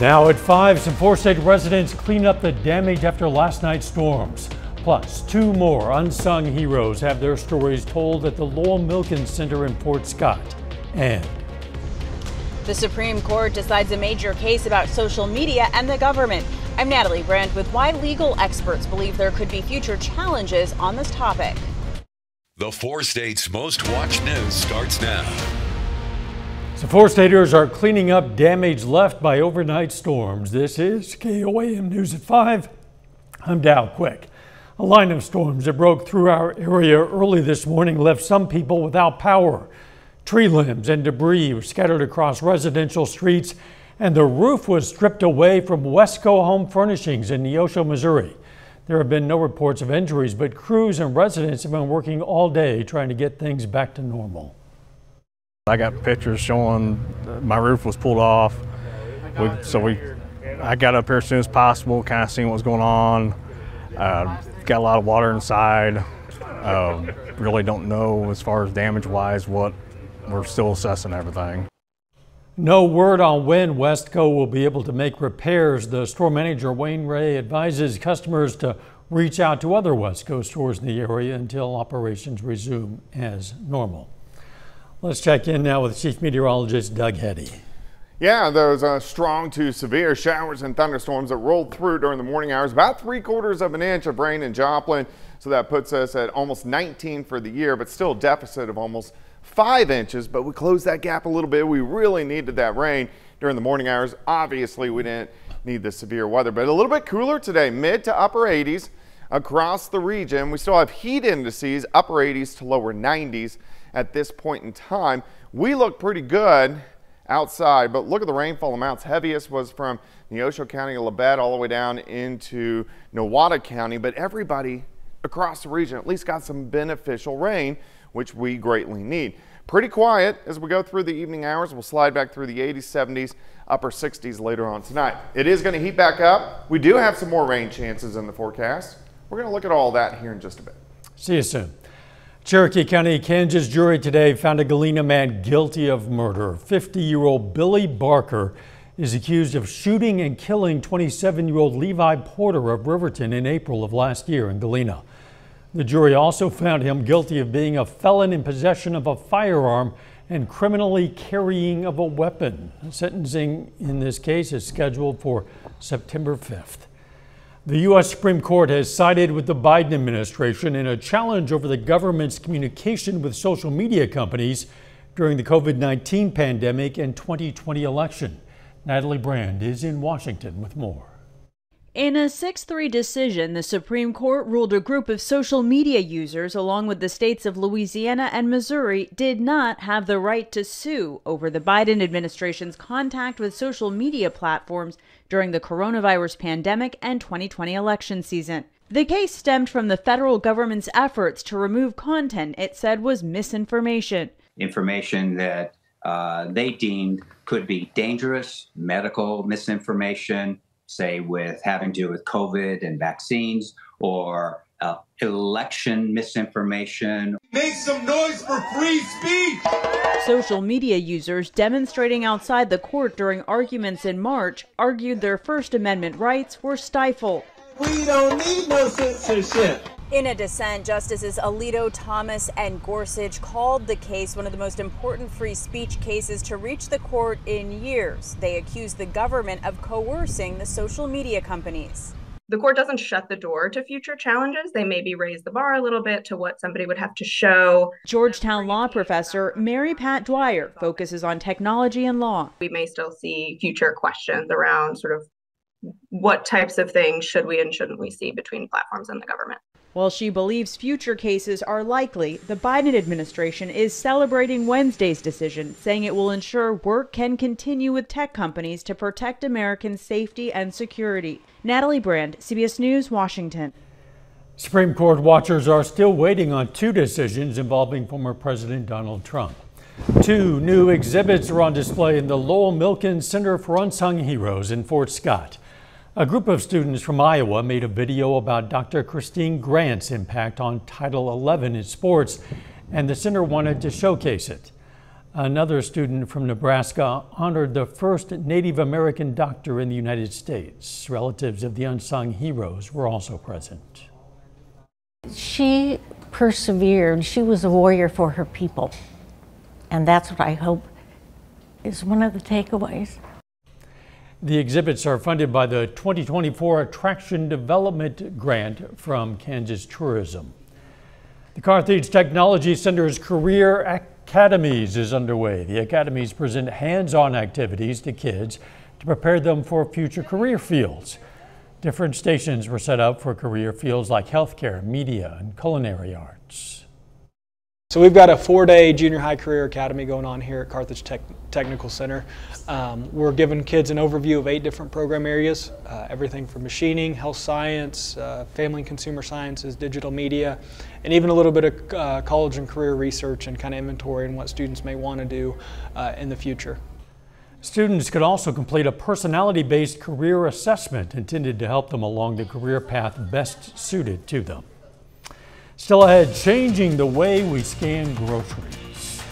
Now at 5, some four-state residents clean up the damage after last night's storms. Plus, 2 more unsung heroes have their stories told at the Lowell Milken Center in Fort Scott. And the Supreme Court decides a major case about social media and the government. I'm Natalie Brandt with why legal experts believe there could be future challenges on this topic. The 4 states' most watched news starts now. So 4-staters are cleaning up damage left by overnight storms. This is KOAM News at 5. I'm Dow Quick. A line of storms that broke through our area early this morning left some people without power. Tree limbs and debris were scattered across residential streets, and the roof was stripped away from Wesco Home Furnishings in Neosho, Missouri. There have been no reports of injuries, but crews and residents have been working all day trying to get things back to normal. I got pictures showing my roof was pulled off. I got up here as soon as possible, kind of seeing what was going on. Got a lot of water inside. Really don't know as far as damage-wise what. We're still assessing everything. No word on when Wesco will be able to make repairs. The store manager, Wayne Ray, advises customers to reach out to other Wesco stores in the area until operations resume as normal. Let's check in now with Chief Meteorologist Doug Heddy. Yeah, those strong to severe showers and thunderstorms that rolled through during the morning hours, about 3/4 of an inch of rain in Joplin. So that puts us at almost 19 for the year, but still a deficit of almost 5 inches. But we closed that gap a little bit. We really needed that rain during the morning hours. Obviously, we didn't need the severe weather, but a little bit cooler today, mid to upper 80s across the region. We still have heat indices, upper 80s to lower 90s at this point in time. We look pretty good outside, but look at the rainfall amounts. Heaviest was from Neosho County, Labette, all the way down into Nowata County, but everybody across the region at least got some beneficial rain, which we greatly need. Pretty quiet as we go through the evening hours. We'll slide back through the 80s, 70s, upper 60s later on tonight. It is going to heat back up. We do have some more rain chances in the forecast. We're going to look at all that here in just a bit. See you soon. Cherokee County, Kansas jury today found a Galena man guilty of murder. 50-year-old Billy Barker is accused of shooting and killing 27-year-old Levi Porter of Riverton in April of last year in Galena. The jury also found him guilty of being a felon in possession of a firearm and criminally carrying of a weapon. Sentencing in this case is scheduled for September 5th. The U.S. Supreme Court has sided with the Biden administration in a challenge over the government's communication with social media companies during the COVID-19 pandemic and 2020 election. Natalie Brand is in Washington with more. In a 6-3 decision, the Supreme Court ruled a group of social media users, along with the states of Louisiana and Missouri, did not have the right to sue over the Biden administration's contact with social media platforms during the coronavirus pandemic and 2020 election season. The case stemmed from the federal government's efforts to remove content it said was misinformation. Information that they deemed could be dangerous, medical misinformation, say with having to do with COVID and vaccines, or election misinformation. Make some noise for free speech! Social media users demonstrating outside the court during arguments in March argued their First Amendment rights were stifled. We don't need no censorship. In a dissent, Justices Alito, Thomas, and Gorsuch called the case one of the most important free speech cases to reach the court in years. They accused the government of coercing the social media companies. The court doesn't shut the door to future challenges. They maybe raise the bar a little bit to what somebody would have to show. Georgetown law professor Mary Pat Dwyer focuses on technology and law. We may still see future questions around sort of what types of things should we and shouldn't we see between platforms and the government. While she believes future cases are likely, the Biden administration is celebrating Wednesday's decision, saying it will ensure work can continue with tech companies to protect Americans' safety and security. Natalie Brand, CBS News, Washington. Supreme Court watchers are still waiting on 2 decisions involving former President Donald Trump. 2 new exhibits are on display in the Lowell Milken Center for Unsung Heroes in Fort Scott. A group of students from Iowa made a video about Dr. Christine Grant's impact on Title XI in sports, and the center wanted to showcase it. Another student from Nebraska honored the first Native American doctor in the United States. Relatives of the unsung heroes were also present. She persevered. She was a warrior for her people. And that's what I hope is one of the takeaways. The exhibits are funded by the 2024 Attraction Development Grant from Kansas Tourism. The Carthage Technology Center's Career Academies is underway. The academies present hands-on activities to kids to prepare them for future career fields. Different stations were set up for career fields like healthcare, media, and culinary arts. So we've got a 4-day junior high career academy going on here at Carthage Technical Center. We're giving kids an overview of 8 different program areas, everything from machining, health science, family and consumer sciences, digital media, and even a little bit of college and career research and kind of inventory and what students may want to do in the future. Students could also complete a personality-based career assessment intended to help them along the career path best suited to them. Still ahead, changing the way we scan groceries.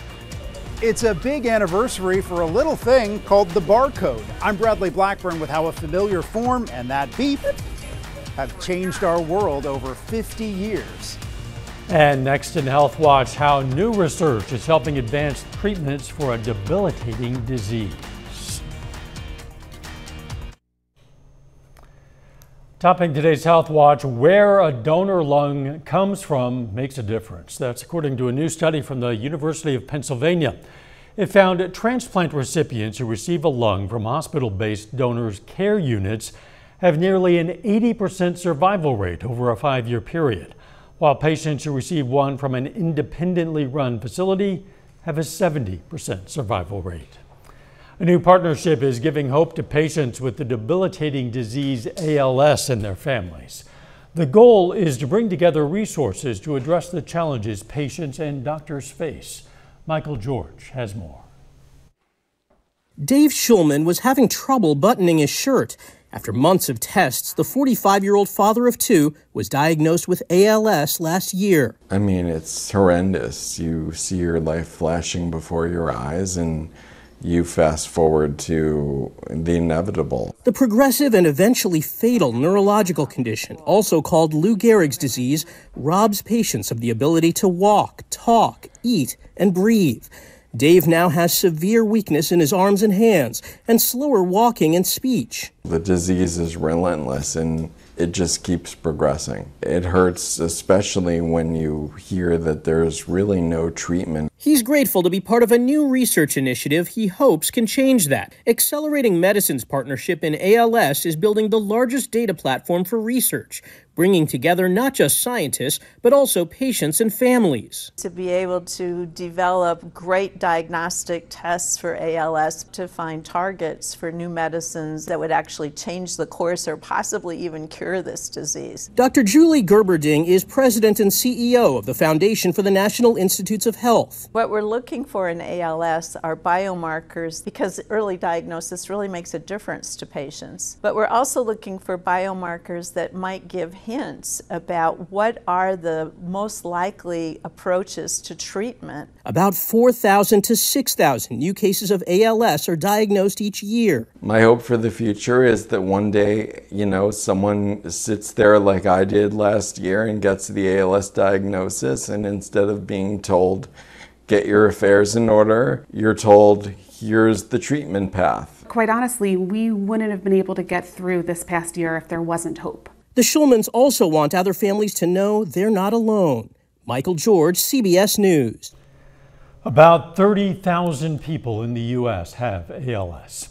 It's a big anniversary for a little thing called the barcode. I'm Bradley Blackburn with how a familiar form and that beep have changed our world over 50 years. And next in Health Watch, how new research is helping advance treatments for a debilitating disease. Topping today's Health Watch, where a donor lung comes from makes a difference. That's according to a new study from the University of Pennsylvania. It found transplant recipients who receive a lung from hospital-based donors' care units have nearly an 80% survival rate over a 5-year period, while patients who receive one from an independently run facility have a 70% survival rate. A new partnership is giving hope to patients with the debilitating disease ALS and their families. The goal is to bring together resources to address the challenges patients and doctors face. Michael George has more. Dave Schulman was having trouble buttoning his shirt. After months of tests, the 45-year-old father of 2 was diagnosed with ALS last year. I mean, it's horrendous. You see your life flashing before your eyes and you fast forward to the inevitable. The progressive and eventually fatal neurological condition, also called Lou Gehrig's disease, robs patients of the ability to walk, talk, eat, and breathe. Dave now has severe weakness in his arms and hands and slower walking and speech. The disease is relentless and it just keeps progressing. It hurts, especially when you hear that there's really no treatment. He's grateful to be part of a new research initiative he hopes can change that. Accelerating Medicine's partnership in ALS is building the largest data platform for research, bringing together not just scientists, but also patients and families. To be able to develop great diagnostic tests for ALS to find targets for new medicines that would actually change the course or possibly even cure this disease. Dr. Julie Gerberding is president and CEO of the Foundation for the National Institutes of Health. What we're looking for in ALS are biomarkers because early diagnosis really makes a difference to patients. But we're also looking for biomarkers that might give hints about what are the most likely approaches to treatment. About 4,000 to 6,000 new cases of ALS are diagnosed each year. My hope for the future is that one day, someone sits there like I did last year and gets the ALS diagnosis, and instead of being told, get your affairs in order, you're told, here's the treatment path. Quite honestly, we wouldn't have been able to get through this past year if there wasn't hope. The Schulmans also want other families to know they're not alone. Michael George, CBS News. About 30,000 people in the U.S. have ALS.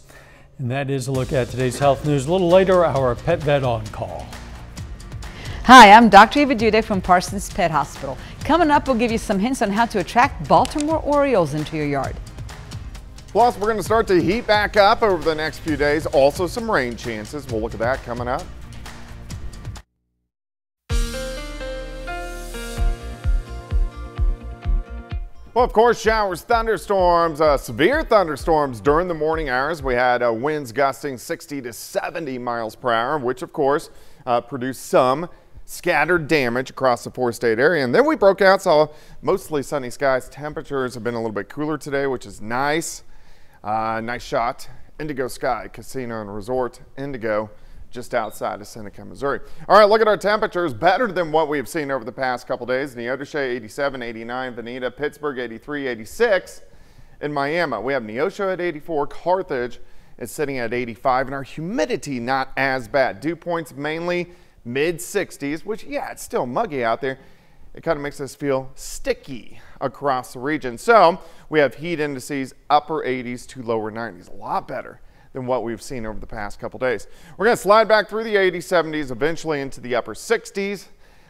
And that is a look at today's health news. A little later, our pet vet on call. Hi, I'm Dr. Eva Dudek from Parsons Pet Hospital. Coming up, we'll give you some hints on how to attract Baltimore Orioles into your yard. Plus, we're going to start to heat back up over the next few days. Also, some rain chances. We'll look at that coming up. Well, of course, showers, thunderstorms, severe thunderstorms during the morning hours. We had winds gusting 60 to 70 miles per hour, which, of course, produced some scattered damage across the 4-state area. And then we broke out, saw mostly sunny skies. Temperatures have been a little bit cooler today, which is nice. Nice shot. Indigo Sky Casino and Resort, Indigo, just outside of Seneca, Missouri. All right, look at our temperatures. Better than what we've seen over the past couple days. Neodesha 87, 89, Veneta, Pittsburgh 83, 86. In Miami, we have Neosho at 84, Carthage is sitting at 85, and our humidity not as bad. Dew points mainly mid-60s, which, yeah, it's still muggy out there. It kind of makes us feel sticky across the region. So we have heat indices upper 80s to lower 90s, a lot better than what we've seen over the past couple days. We're going to slide back through the 80s, 70s, eventually into the upper 60s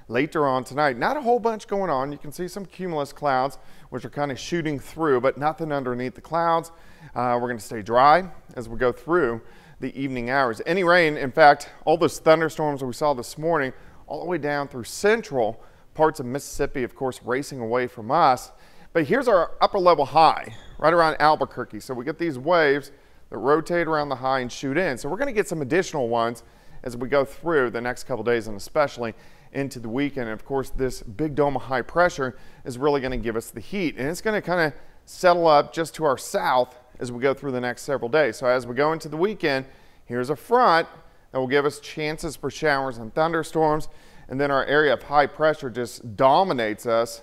later on tonight. Not a whole bunch going on. You can see some cumulus clouds, which are kind of shooting through, but nothing underneath the clouds. We're going to stay dry as we go through the evening hours. Any rain, in fact, all those thunderstorms that we saw this morning, all the way down through central parts of Mississippi, of course, racing away from us. But here's our upper level high, right around Albuquerque. So we get these waves that rotate around the high and shoot in. So we're going to get some additional ones as we go through the next couple days, and especially into the weekend. And of course, this big dome of high pressure is really going to give us the heat, and it's going to kind of settle up just to our south as we go through the next several days. So as we go into the weekend, here's a front that will give us chances for showers and thunderstorms, and then our area of high pressure just dominates us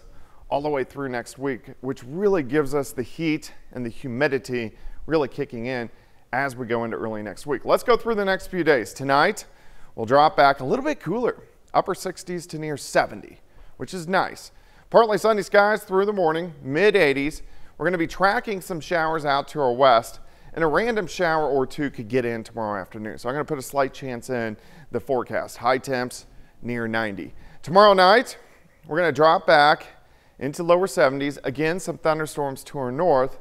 all the way through next week, which really gives us the heat and the humidity really kicking in as we go into early next week. Let's go through the next few days. Tonight, we'll drop back a little bit cooler, upper 60s to near 70, which is nice. Partly sunny skies through the morning, mid 80s. We're going to be tracking some showers out to our west, and a random shower or two could get in tomorrow afternoon. So I'm going to put a slight chance in the forecast. High temps near 90. Tomorrow night, we're going to drop back into lower 70s. Again, some thunderstorms to our north.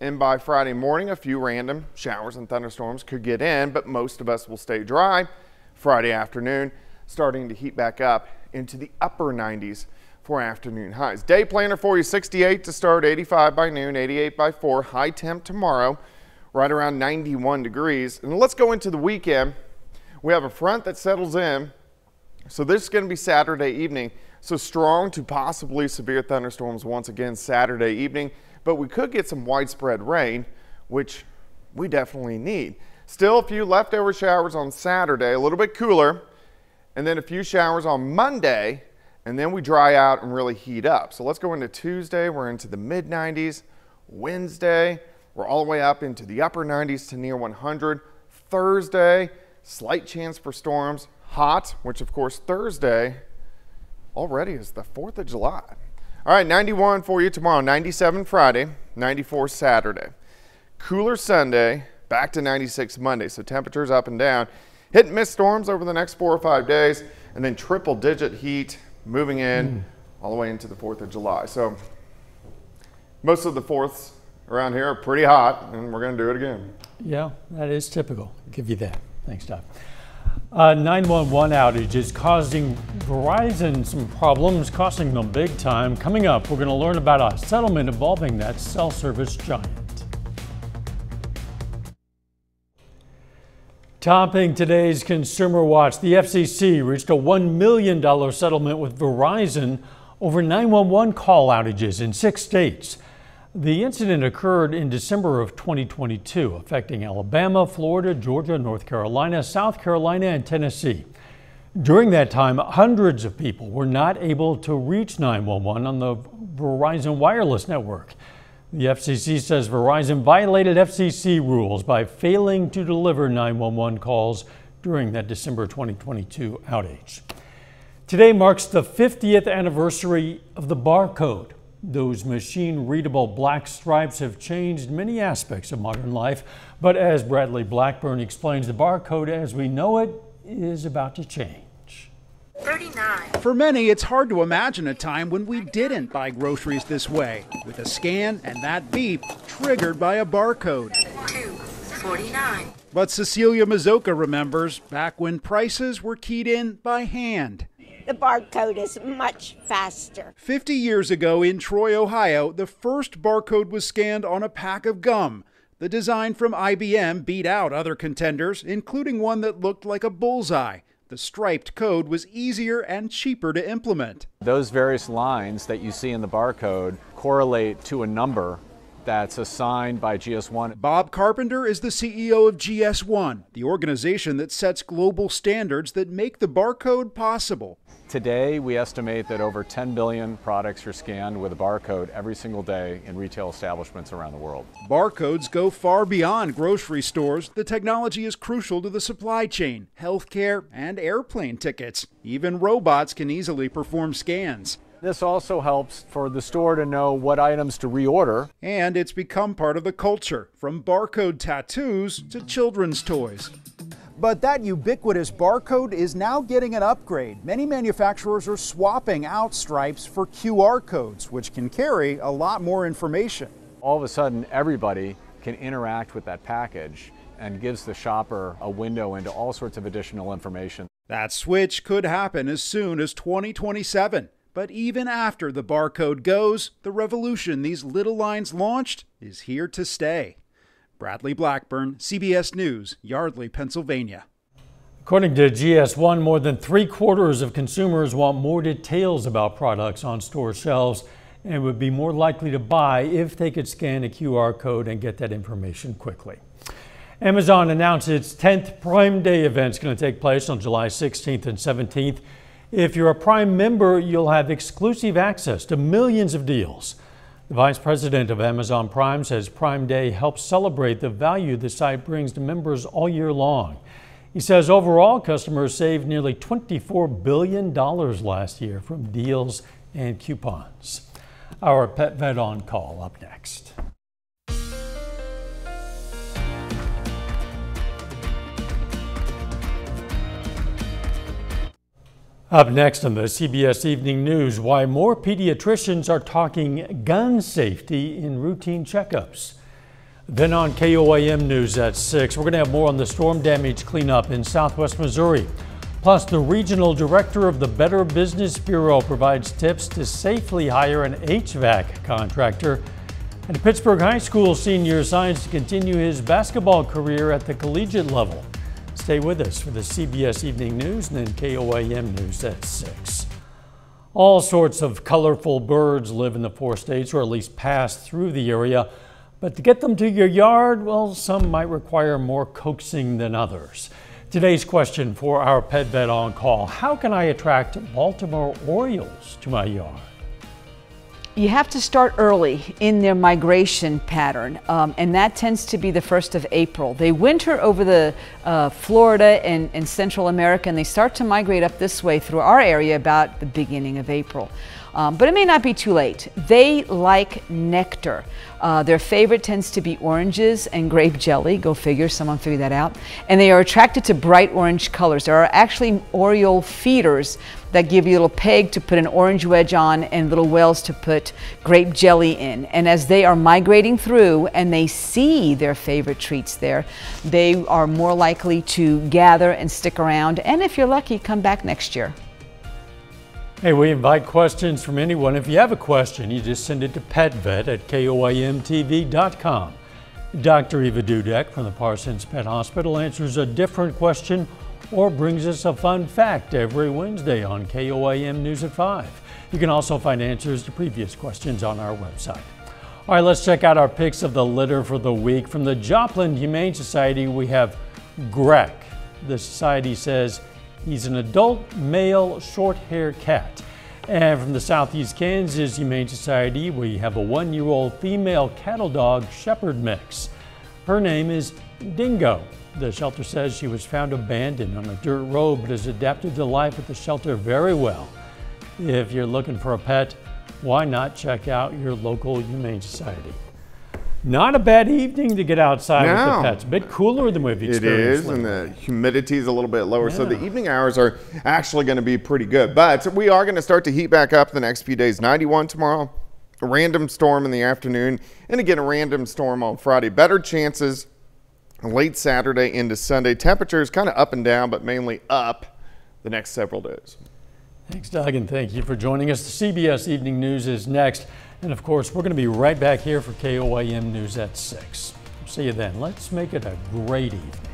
And by Friday morning, a few random showers and thunderstorms could get in, but most of us will stay dry. Friday afternoon, starting to heat back up into the upper 90s for afternoon highs. Day planner for you, 68 to start, 85 by noon, 88 by 4. High temp tomorrow, right around 91 degrees. And let's go into the weekend. We have a front that settles in. So this is going to be Saturday evening. So strong to possibly severe thunderstorms once again Saturday evening. But we could get some widespread rain, which we definitely need. Still a few leftover showers on Saturday, a little bit cooler, and then a few showers on Monday, and then we dry out and really heat up. So let's go into Tuesday. We're into the mid 90s. Wednesday, we're all the way up into the upper 90s to near 100. Thursday, slight chance for storms. Hot, which of course Thursday already is the 4th of July. All right, 91 for you tomorrow, 97 Friday, 94 Saturday. Cooler Sunday, back to 96 Monday. So temperatures up and down. Hit and miss storms over the next 4 or 5 days, and then triple digit heat moving in all the way into the 4th of July. So most of the 4ths around here are pretty hot, and we're going to do it again. Yeah, that is typical. I'll give you that. Thanks, Todd. 911 outages causing Verizon some problems, costing them big time. Coming up, we're going to learn about a settlement involving that cell service giant. Topping today's Consumer Watch, the FCC reached a $1 million settlement with Verizon over 911 call outages in 6 states. The incident occurred in December of 2022, affecting Alabama, Florida, Georgia, North Carolina, South Carolina, and Tennessee. During that time, hundreds of people were not able to reach 911 on the Verizon wireless network. The FCC says Verizon violated FCC rules by failing to deliver 911 calls during that December 2022 outage. Today marks the 50th anniversary of the barcode. Those machine-readable black stripes have changed many aspects of modern life, but as Bradley Blackburn explains, the barcode as we know it is about to change. 39. For many, it's hard to imagine a time when we didn't buy groceries this way, with a scan and that beep triggered by a barcode. 2.49. But Cecilia Mazoka remembers back when prices were keyed in by hand. The barcode is much faster. 50 years ago in Troy, Ohio, the first barcode was scanned on a pack of gum. The design from IBM beat out other contenders, including one that looked like a bullseye. The striped code was easier and cheaper to implement. Those various lines that you see in the barcode correlate to a number that's assigned by GS1. Bob Carpenter is the CEO of GS1, the organization that sets global standards that make the barcode possible. Today, we estimate that over 10 billion products are scanned with a barcode every single day in retail establishments around the world. Barcodes go far beyond grocery stores. The technology is crucial to the supply chain, healthcare, and airplane tickets. Even robots can easily perform scans. This also helps for the store to know what items to reorder. And it's become part of the culture, from barcode tattoos to children's toys. But that ubiquitous barcode is now getting an upgrade. Many manufacturers are swapping out stripes for QR codes, which can carry a lot more information. All of a sudden, everybody can interact with that package and gives the shopper a window into all sorts of additional information. That switch could happen as soon as 2027. But even after the barcode goes, the revolution these little lines launched is here to stay. Bradley Blackburn, CBS News, Yardley, Pennsylvania. According to GS1, more than 3/4 of consumers want more details about products on store shelves and would be more likely to buy if they could scan a QR code and get that information quickly. Amazon announced its 10th Prime Day event is going to take place on July 16th and 17th. If you're a Prime member, you'll have exclusive access to millions of deals. The vice president of Amazon Prime says Prime Day helps celebrate the value the site brings to members all year long. He says overall, customers saved nearly $24 billion last year from deals and coupons. Our Pet Vet on Call up next. Up next on the CBS Evening News, why more pediatricians are talking gun safety in routine checkups. Then on KOAM News at 6, we're going to have more on the storm damage cleanup in southwest Missouri. Plus, the regional director of the Better Business Bureau provides tips to safely hire an HVAC contractor. And a Pittsburgh High School senior signs to continue his basketball career at the collegiate level. Stay with us for the CBS Evening News and then KOAM News at 6. All sorts of colorful birds live in the 4 states, or at least pass through the area. But to get them to your yard, well, some might require more coaxing than others. Today's question for our Pet Vet on Call: how can I attract Baltimore Orioles to my yard? You have to start early in their migration pattern, and that tends to be the 1st of April. They winter over the Florida and Central America, and they start to migrate up this way through our area about the beginning of April. But it may not be too late. They like nectar. Their favorite tends to be oranges and grape jelly. Go figure, someone figured that out. And they are attracted to bright orange colors. There are actually Oriole feeders that give you a little peg to put an orange wedge on and little wells to put grape jelly in. And as they are migrating through and they see their favorite treats there, they are more likely to gather and stick around. And if you're lucky, come back next year. Hey, we invite questions from anyone. If you have a question, you just send it to petvet@koamtv.com. Dr. Eva Dudek from the Parsons Pet Hospital answers a different question or brings us a fun fact every Wednesday on KOAM News at 5. You can also find answers to previous questions on our website. All right, let's check out our picks of the litter for the week. From the Joplin Humane Society, we have Greg. The society says he's an adult male short-haired cat. And from the Southeast Kansas Humane Society, we have a 1-year-old female cattle dog shepherd mix. Her name is Dingo. The shelter says she was found abandoned on a dirt road, but has adapted to life at the shelter very well. If you're looking for a pet, why not check out your local Humane Society? Not a bad evening to get outside with the pets. A bit cooler than we've experienced. It is, and the humidity is a little bit lower, so the evening hours are actually going to be pretty good. But we are going to start to heat back up the next few days. 91 tomorrow, a random storm in the afternoon, and again a random storm on Friday. Better chances late Saturday into Sunday. Temperatures kind of up and down, but mainly up the next several days. Thanks, Doug, and thank you for joining us. The CBS Evening News is next. And of course, we're going to be right back here for KOAM News at 6. See you then. Let's make it a great evening.